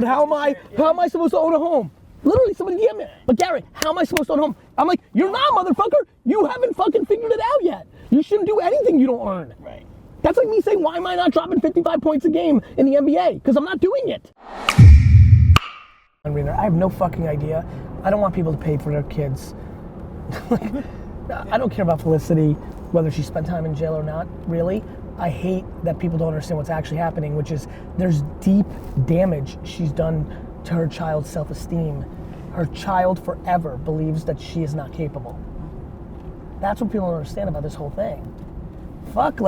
but how am I supposed to own a home? Literally, somebody DM me. But Gary, how am I supposed to own a home? I'm like, you're not, motherfucker. You haven't fucking figured it out yet. You shouldn't do anything you don't earn. Right. That's like me saying, why am I not dropping 55 points a game in the NBA? Because I'm not doing it. I have no fucking idea. I don't want people to pay for their kids. I don't care about Felicity, whether she spent time in jail or not, really. I hate that people don't understand what's actually happening, which is there's deep damage she's done to her child's self-esteem. Her child forever believes that she is not capable. That's what people don't understand about this whole thing. Fuck,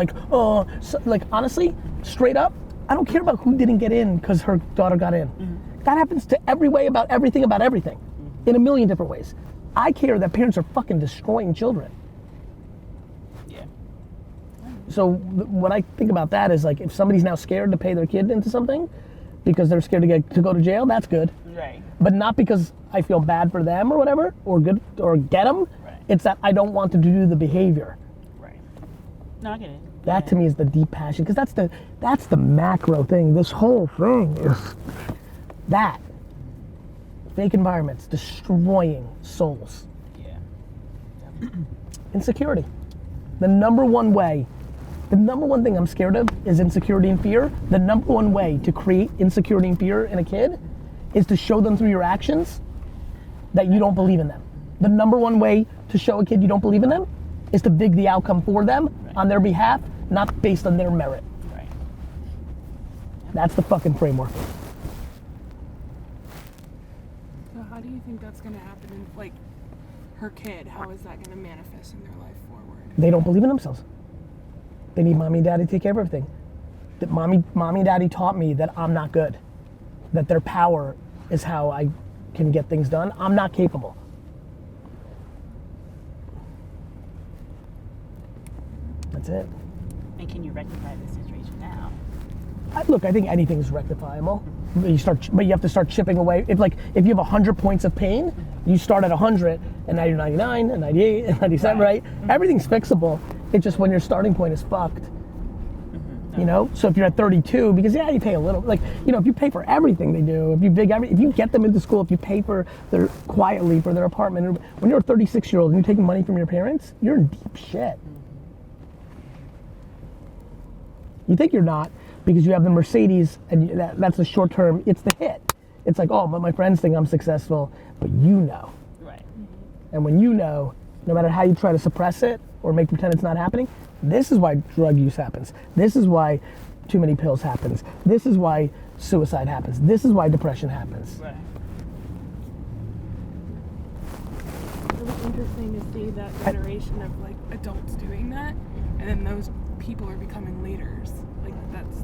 honestly, straight up, I don't care about who didn't get in because her daughter got in. Mm-hmm. That happens to every way about everything, mm-hmm. in a million different ways. I care that parents are fucking destroying children. Yeah. So what I think about that is like, if somebody's now scared to pay their kid into something because they're scared to go to jail, that's good. Right. But not because I feel bad for them or whatever, or good, or get them. Right. It's that I don't want them to do the behavior. Right. No, I get it. That to me is the deep passion, because that's the macro thing. This whole thing is that. Fake environments, destroying souls. Yeah. Insecurity. The number one thing I'm scared of is insecurity and fear. The number one way to create insecurity and fear in a kid is to show them through your actions that you don't believe in them. The number one way to show a kid you don't believe in them is to big the outcome for them on their behalf, not based on their merit. Right. That's the fucking framework. So how do you think that's going to happen in, like, her kid? How is that going to manifest in their life forward? They don't believe in themselves. They need mommy and daddy to take care of everything. That mommy and daddy taught me that I'm not good. That their power is how I can get things done. I'm not capable. That's it. And can you rectify the situation now? I think anything's rectifiable. But you have to start chipping away. If you have 100 points of pain, you start at 100, and now you're 99, and 98, and 97, right? Mm-hmm. Everything's fixable. It's just when your starting point is fucked. Mm-hmm. You know? So if you're at 32, because you pay a little, if you pay for everything they do, if you get them into school, if you pay for quietly for their apartment, when you're a 36-year-old and you're taking money from your parents, you're in deep shit. You think you're not, because you have the Mercedes, and that's the short term, it's the hit. It's like, oh, but my friends think I'm successful, but you know. Right. And when you know, no matter how you try to suppress it or make pretend it's not happening, this is why drug use happens. This is why too many pills happens. This is why suicide happens. This is why depression happens. Right. Really interesting to see that generation of like adults doing that, and then those people are becoming leaders. Like that's.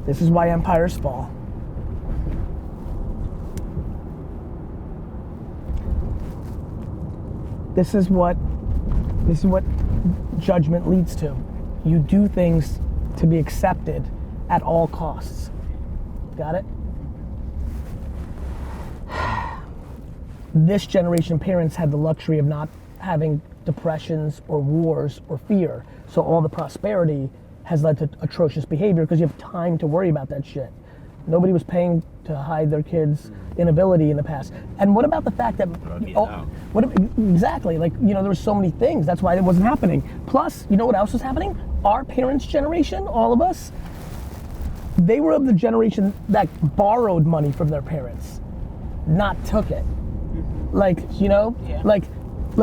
This is why empires fall. This is what judgment leads to. You do things to be accepted at all costs. Got it? This generation of parents had the luxury of not having depressions or wars or fear. So all the prosperity has led to atrocious behavior because you have time to worry about that shit. Nobody was paying to hide their kids' inability in the past. And what about the fact that, exactly, there were so many things, that's why it wasn't happening. Plus, you know what else was happening? Our parents' generation, all of us, they were of the generation that borrowed money from their parents, not took it. Like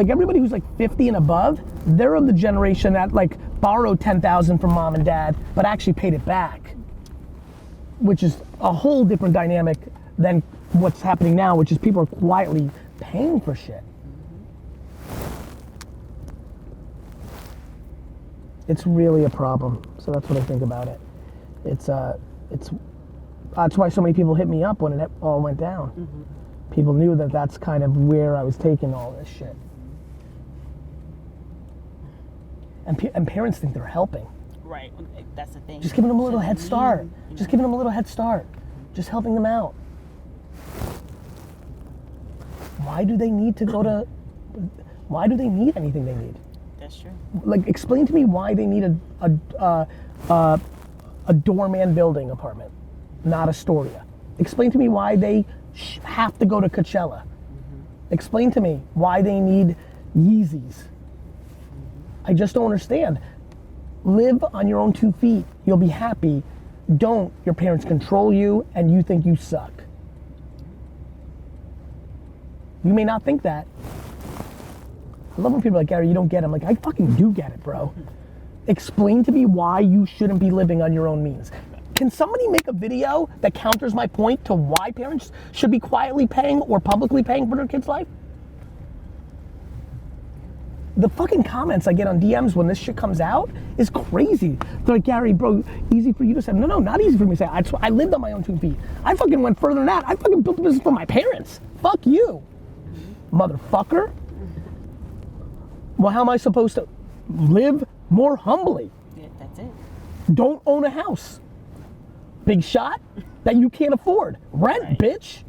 everybody who's 50 and above, they're of the generation that borrowed $10,000 from mom and dad, but actually paid it back, which is a whole different dynamic than what's happening now, which is people are quietly paying for shit. It's really a problem. So that's what I think about it. That's why so many people hit me up when it all went down. Mm-hmm. People knew that that's kind of where I was taking all this shit. And parents think they're helping. Right, that's the thing. Just giving them a little head start. Just giving them a little head start. Just helping them out. Why do they need anything they need? That's true. Explain to me why they need a doorman building apartment, not Astoria. Explain to me why they have to go to Coachella. Explain to me why they need Yeezys. I just don't understand. Live on your own 2 feet. You'll be happy. Don't. Your parents control you and you think you suck. You may not think that. I love when people are like, Gary, you don't get it. I'm like, I fucking do get it, bro. Explain to me why you shouldn't be living on your own means. Can somebody make a video that counters my point to why parents should be quietly paying or publicly paying for their kid's life? The fucking comments I get on DMs when this shit comes out is crazy. They're like, Gary, bro, easy for you to say. No, not easy for me to say. I lived on my own 2 feet. I fucking went further than that. I fucking built a business for my parents. Fuck you, motherfucker. Well, how am I supposed to live more humbly? Yeah, that's it. Don't own a house. Big shot that you can't afford. Rent, Right. bitch.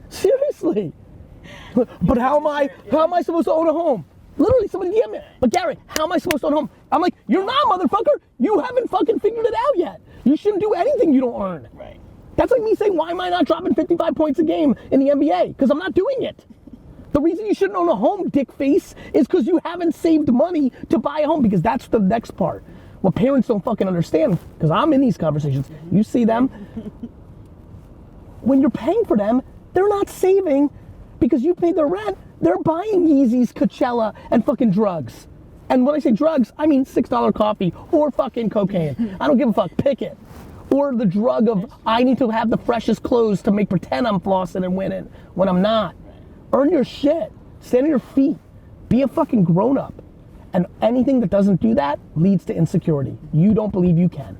Seriously. But how am I supposed to own a home? Literally, somebody DM me. But Gary, how am I supposed to own a home? I'm like, you're not, motherfucker. You haven't fucking figured it out yet. You shouldn't do anything you don't earn. Right. That's like me saying, why am I not dropping 55 points a game in the NBA? Because I'm not doing it. The reason you shouldn't own a home, dick face, is because you haven't saved money to buy a home, because that's the next part. What parents don't fucking understand, because I'm in these conversations, you see them. When you're paying for them, they're not saving because you paid their rent. They're buying Yeezys, Coachella, and fucking drugs. And when I say drugs, I mean $6 coffee or fucking cocaine. I don't give a fuck, pick it. Or the drug of, I need to have the freshest clothes to make pretend I'm flossing and winning when I'm not. Earn your shit, stand on your feet, be a fucking grown up. And anything that doesn't do that leads to insecurity. You don't believe you can.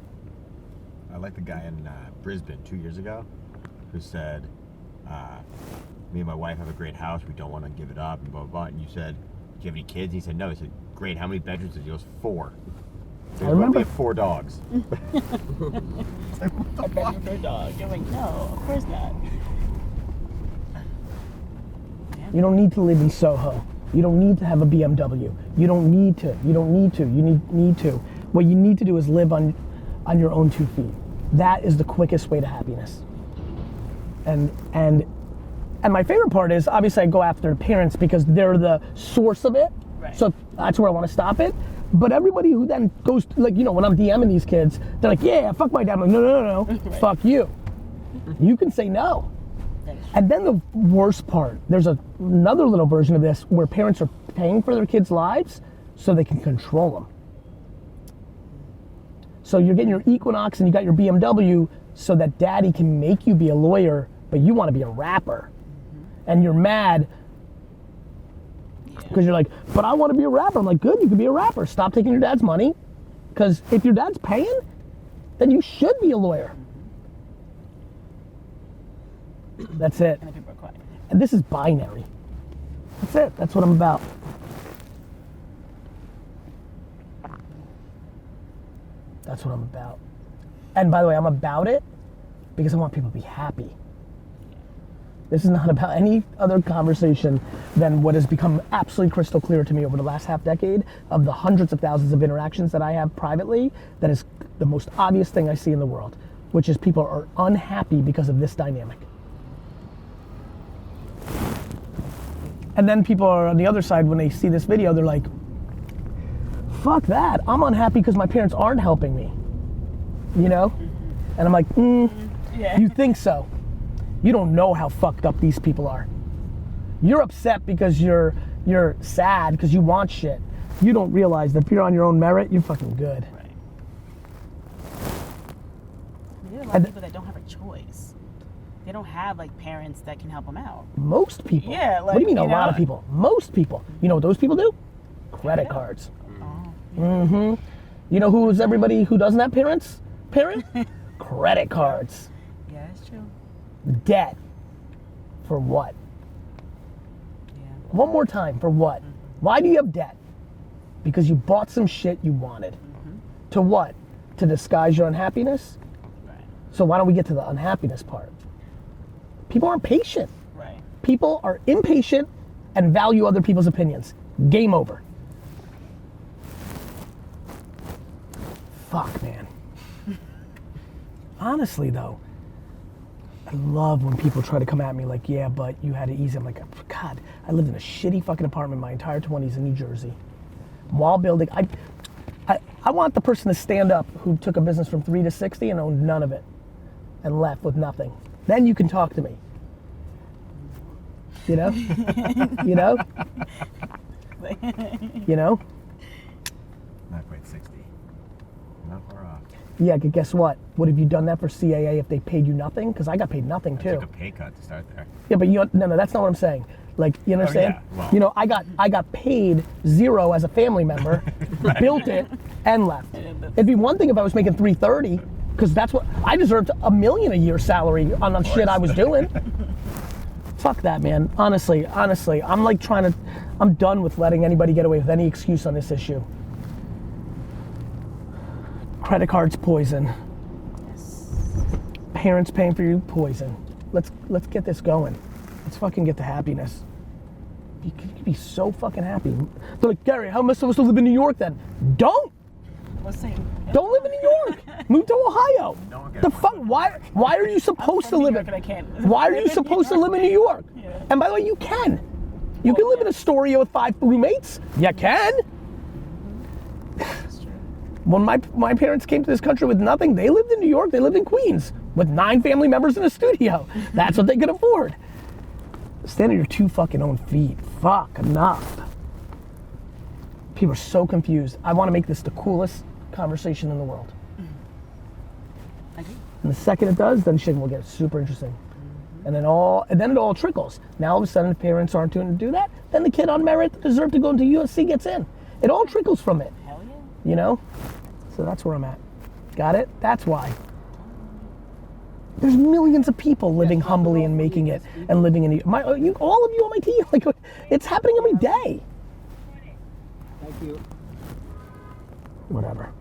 I like the guy in Brisbane 2 years ago who said, me and my wife have a great house, we don't want to give it up, and blah, blah, blah. And you said, do you have any kids? And he said, no. He said, great, how many bedrooms? He goes, 4. So I remember. We have 4 dogs. A bedroom for a dog. You're like, no, of course not. You don't need to live in Soho. You don't need to have a BMW. You don't need to. You don't need to. You need to. What you need to do is live on your own 2 feet. That is the quickest way to happiness. And my favorite part is, obviously I go after the parents because they're the source of it. Right. So that's where I want to stop it. But everybody who then goes, like, you know, when I'm DMing these kids, they're like, yeah, fuck my dad. I'm like, no. Right. Fuck you. You can say no. And then the worst part, there's another little version of this where parents are paying for their kids' lives so they can control them. So you're getting your Equinox and you got your BMW so that daddy can make you be a lawyer, but you want to be a rapper. And you're mad because you're like, but I want to be a rapper. I'm like, good, you can be a rapper. Stop taking your dad's money, because if your dad's paying, then you should be a lawyer. That's it. And the people are quiet. And this is binary. That's it. That's what I'm about. That's what I'm about. And by the way, I'm about it because I want people to be happy. This is not about any other conversation than what has become absolutely crystal clear to me over the last half decade of the hundreds of thousands of interactions that I have privately. That is the most obvious thing I see in the world, which is people are unhappy because of this dynamic. And then people are on the other side, when they see this video, they're like, fuck that, I'm unhappy because my parents aren't helping me, you know? And I'm like, Yeah. you think so? You don't know how fucked up these people are. You're upset because you're sad because you want shit. You don't realize that if you're on your own merit, you're fucking good. Right. There are a lot of people that don't have a choice. They don't have like parents that can help them out. Most people. Yeah, what do you mean like, a lot know? of people? Most people. You know what those people do? Credit Yeah. cards. Oh. You know who is everybody who doesn't have parents? Parent? Credit cards. Yeah, that's true. Debt. For what? Yeah. One more time, for what? Why do you have debt? Because you bought some shit you wanted. To what? To disguise your unhappiness? Right. So why don't we get to the unhappiness part? People aren't patient. Right. People are impatient and value other people's opinions. Game over. fuck, man. Honestly, though, I love when people try to come at me like, yeah, but you had it easy. I'm like, God, I lived in a shitty fucking apartment my entire 20s in New Jersey. While building, I want the person to stand up who took a business from 3 to 60 and owned none of it and left with nothing. Then you can talk to me. You know? You know? You know? Not quite 60. Not far off. Yeah, but guess what? Would have you done that for CAA if they paid you nothing? Because I got paid nothing too. I took a pay cut to start there. Yeah, but no, that's not what I'm saying. Like, you understand? Yeah, well. You know, I got paid $0 as a family member, Right. built it, and left. It'd be one thing if I was making $330, because that's what I deserved, $1 million a year salary on the shit I was doing. Fuck that, man. Honestly, I'm like I'm done with letting anybody get away with any excuse on this issue. Credit cards, poison. Parents paying for you, poison. Let's get this going. Let's fucking get to happiness. You could be so fucking happy. They're like, Gary, how am I supposed to live in New York then? Don't live in New York. Move to Ohio. The fuck? Why are you supposed to live in? Why are you supposed to live in New York? Yeah. And by the way, you can. You can live in Astoria with 5 roommates. You can. When my parents came to this country with nothing, they lived in New York, they lived in Queens with 9 family members in a studio. That's what they could afford. Stand on your 2 fucking own feet. Fuck, enough. People are so confused. I want to make this the coolest conversation in the world. Okay. And the second it does, then shit will get super interesting. And then it all trickles. Now all of a sudden, if parents aren't doing to do that, then the kid on merit that deserved to go into USC gets in. It all trickles from it. Hell yeah. You know? So that's where I'm at. Got it? That's why. There's millions of people living humbly and making it and living in all of you on my team. Like, it's happening every day. Thank you. Whatever.